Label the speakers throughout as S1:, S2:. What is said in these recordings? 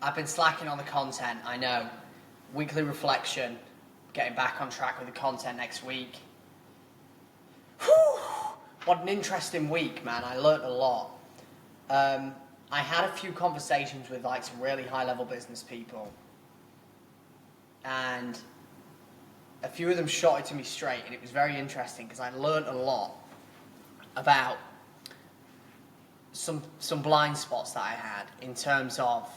S1: I've been slacking on the content, I know. Weekly reflection, getting back on track with the content next week. Whew! What an interesting week, man. I learnt a lot. I had a few conversations with like some really high-level business people, and a few of them shot it to me straight, and it was very interesting because I learnt a lot about some blind spots that I had in terms of,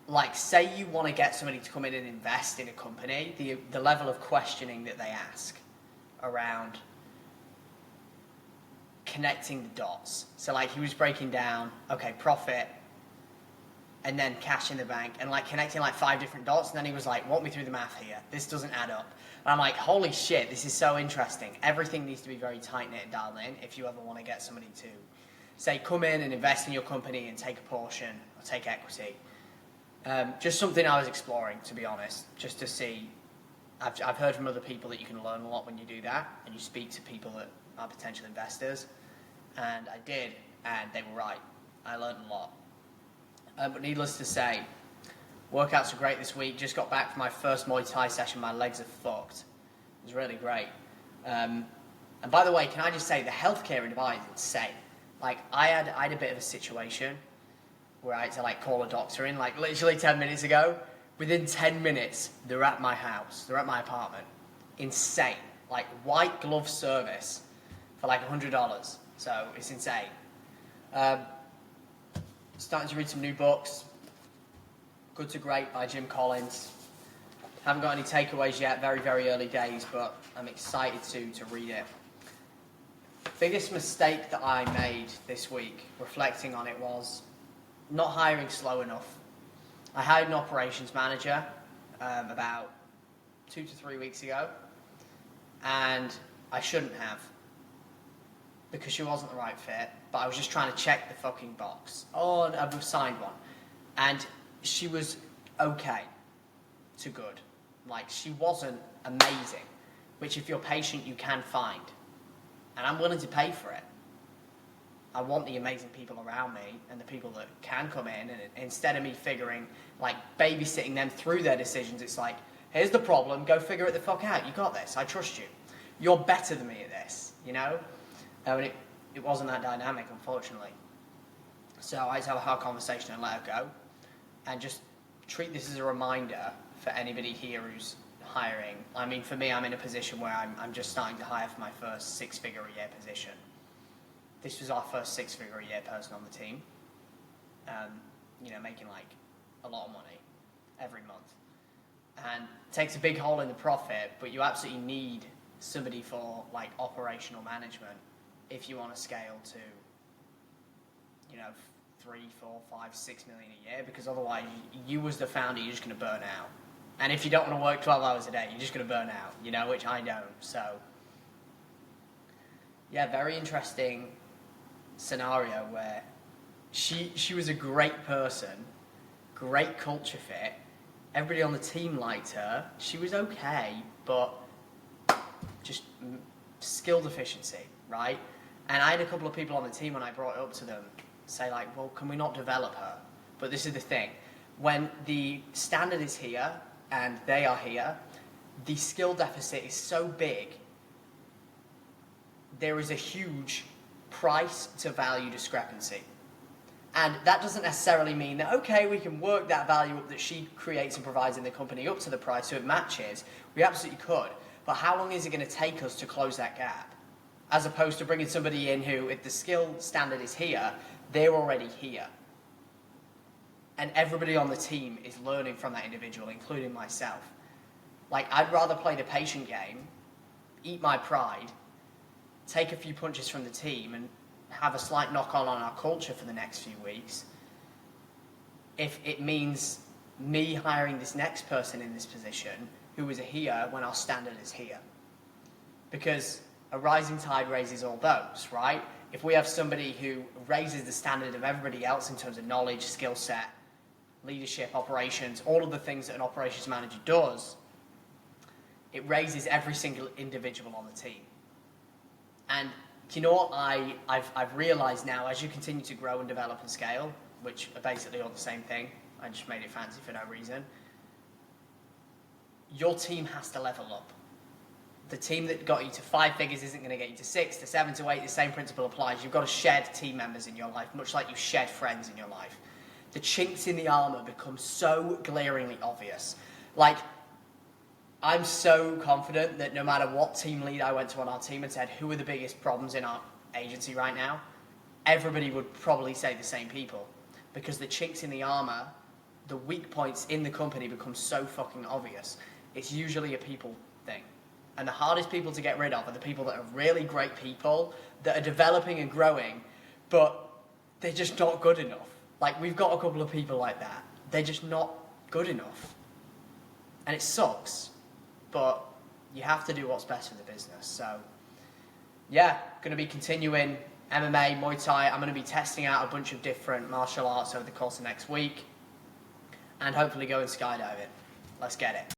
S1: like, say you want to get somebody to come in and invest in a company, the level of questioning that they ask around connecting the dots. So, like, he was breaking down, okay, profit, and then cash in the bank, and, like, connecting, like, 5 different dots, and then he was like, walk me through the math here. This doesn't add up. And I'm like, holy shit, this is so interesting. Everything needs to be very tight-knit and dialed in if you ever want to get somebody to, say, come in and invest in your company and take a portion or take equity. Just something I was exploring, to be honest, just to see. I've heard from other people that you can learn a lot when you do that, and you speak to people that are potential investors, and I did, and they were right. I learned a lot. But needless to say, workouts were great this week. Just got back from my first Muay Thai session. My legs are fucked. It was really great. And by the way, can I just say, the healthcare in Dubai is insane. Like, I had a bit of a situation where I had to, like, call a doctor in, like, literally 10 minutes ago. Within 10 minutes, they're at my house. They're at my apartment. Insane. Like, white glove service for, like, $100. So, it's insane. Starting to read some new books. Good to Great by Jim Collins. Haven't got any takeaways yet, very, very early days, but I'm excited to read it. Biggest mistake that I made this week, reflecting on it, was not hiring slow enough. I hired an operations manager about 2 to 3 weeks ago, and I shouldn't have, because she wasn't the right fit, but I was just trying to check the fucking box. Oh, and I've signed one. And she was okay to good. Like, she wasn't amazing, which if you're patient, you can find. And I'm willing to pay for it. I want the amazing people around me and the people that can come in, and instead of me figuring, like, babysitting them through their decisions, it's like, here's the problem, go figure it the fuck out. You got this. I trust you. You're better than me at this, you know? And it wasn't that dynamic, unfortunately. So I had to have a hard conversation and let her go. And just treat this as a reminder for anybody here who's hiring. I mean, for me, I'm in a position where I'm just starting to hire for my first 6-figure-a-year position. This was our first 6-figure-a-year person on the team. You know, making, like, a lot of money every month. And it takes a big hole in the profit, but you absolutely need somebody for, like, operational management if you want to scale to, you know, 3, 4, 5, 6 million a year, because otherwise you as the founder, you're just going to burn out. And if you don't want to work 12 hours a day, you're just going to burn out, you know, which I don't. So, yeah, very interesting scenario where she was a great person, great culture fit, everybody on the team liked her, she was okay, but just skill deficiency, right? And I had a couple of people on the team, when I brought it up to them, say, like, well, can we not develop her? But this is the thing. When the standard is here and they are here, the skill deficit is so big, there is a huge price to value discrepancy. And that doesn't necessarily mean that, okay, we can work that value up that she creates and provides in the company up to the price so it matches. We absolutely could. But how long is it going to take us to close that gap? As opposed to bringing somebody in who, if the skill standard is here, they're already here. And everybody on the team is learning from that individual, including myself. Like, I'd rather play the patient game, eat my pride, take a few punches from the team, and have a slight knock-on on our culture for the next few weeks, if it means me hiring this next person in this position who is here when our standard is here. Because a rising tide raises all boats, right? If we have somebody who raises the standard of everybody else in terms of knowledge, skill set, leadership, operations, all of the things that an operations manager does, it raises every single individual on the team. And you know what I've realized now, as you continue to grow and develop and scale, which are basically all the same thing. I just made it fancy for no reason. Your team has to level up. The team that got you to 5 figures isn't going to get you to 6, to 7, to 8. The same principle applies. You've got to shed team members in your life, much like you shed friends in your life. The chinks in the armour become so glaringly obvious. Like, I'm so confident that no matter what team lead I went to on our team and said, who are the biggest problems in our agency right now, everybody would probably say the same people. Because the chinks in the armour, the weak points in the company become so fucking obvious. It's usually a people thing. And the hardest people to get rid of are the people that are really great people, that are developing and growing, but they're just not good enough. Like, we've got a couple of people like that. They're just not good enough. And it sucks, but you have to do what's best for the business. So, yeah, going to be continuing MMA, Muay Thai. I'm going to be testing out a bunch of different martial arts over the course of next week, and hopefully going skydiving. Let's get it.